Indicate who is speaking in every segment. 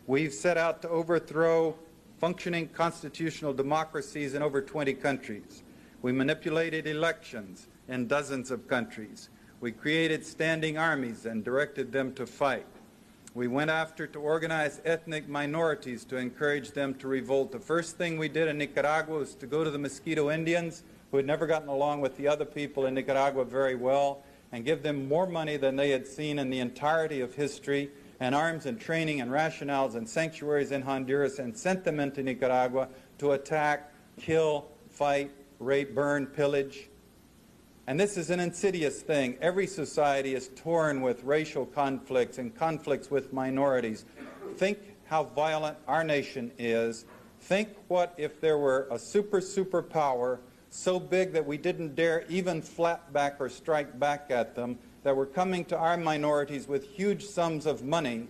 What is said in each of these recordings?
Speaker 1: We've set out to overthrow functioning constitutional democracies in over 20 countries. We manipulated elections in dozens of countries. We created standing armies and directed them to fight. We went after to organize ethnic minorities to encourage them to revolt. The first thing we did in Nicaragua was to go to the Mosquito Indians, who had never gotten along with the other people in Nicaragua very well, and give them more money than they had seen in the entirety of history, and arms and training and rationales and sanctuaries in Honduras, and sent them into Nicaragua to attack, kill, fight, rape, burn, pillage. And this is an insidious thing. Every society is torn with racial conflicts and conflicts with minorities. Think how violent our nation is. Think what if there were a superpower so big that we didn't dare even flap back or strike back at them, that were coming to our minorities with huge sums of money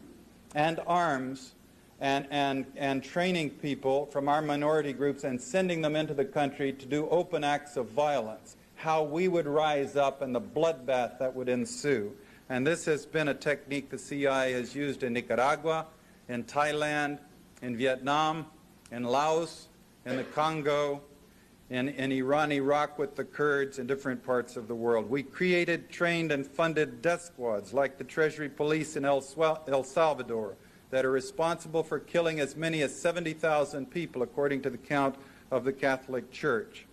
Speaker 1: and arms and training people from our minority groups and sending them into the country to do open acts of violence. How we would rise up and the bloodbath that would ensue. And this has been a technique the CIA has used in Nicaragua, in Thailand, in Vietnam, in Laos, in the Congo, in Iran, Iraq with the Kurds, in different parts of the world. We created, trained, and funded death squads like the Treasury Police in El Salvador that are responsible for killing as many as 70,000 people, according to the count of the Catholic Church.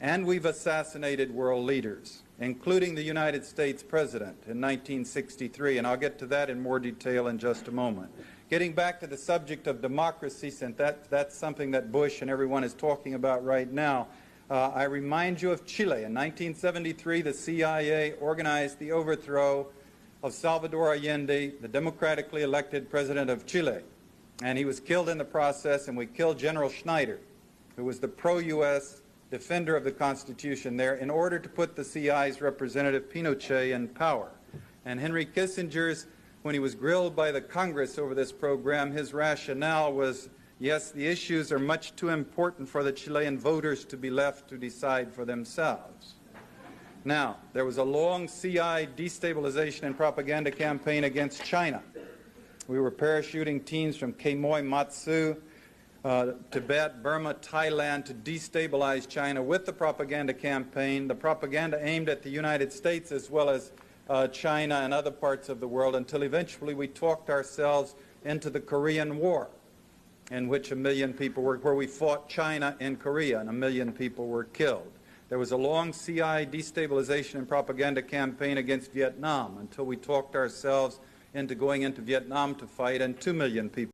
Speaker 1: And we've assassinated world leaders, including the United States President in 1963, and I'll get to that in more detail in just a moment. Getting back to the subject of democracy, since that's something that Bush and everyone is talking about right now, I remind you of Chile. In 1973, the CIA organized the overthrow of Salvador Allende, the democratically elected president of Chile, and he was killed in the process, and we killed General Schneider, who was the pro-U.S. defender of the Constitution there, in order to put the CIA's representative Pinochet in power. And Henry Kissinger's, when he was grilled by the Congress over this program, his rationale was, yes, the issues are much too important for the Chilean voters to be left to decide for themselves. Now, there was a long CIA destabilization and propaganda campaign against China. We were parachuting teams from Quemoy, Matsu, Tibet, Burma, Thailand to destabilize China with the propaganda campaign, the propaganda aimed at the United States as well as China and other parts of the world, until eventually we talked ourselves into the Korean War, in which 1 million people were, where we fought China in Korea and 1 million people were killed. There was a long CIA destabilization and propaganda campaign against Vietnam until we talked ourselves into going into Vietnam to fight, and 2 million people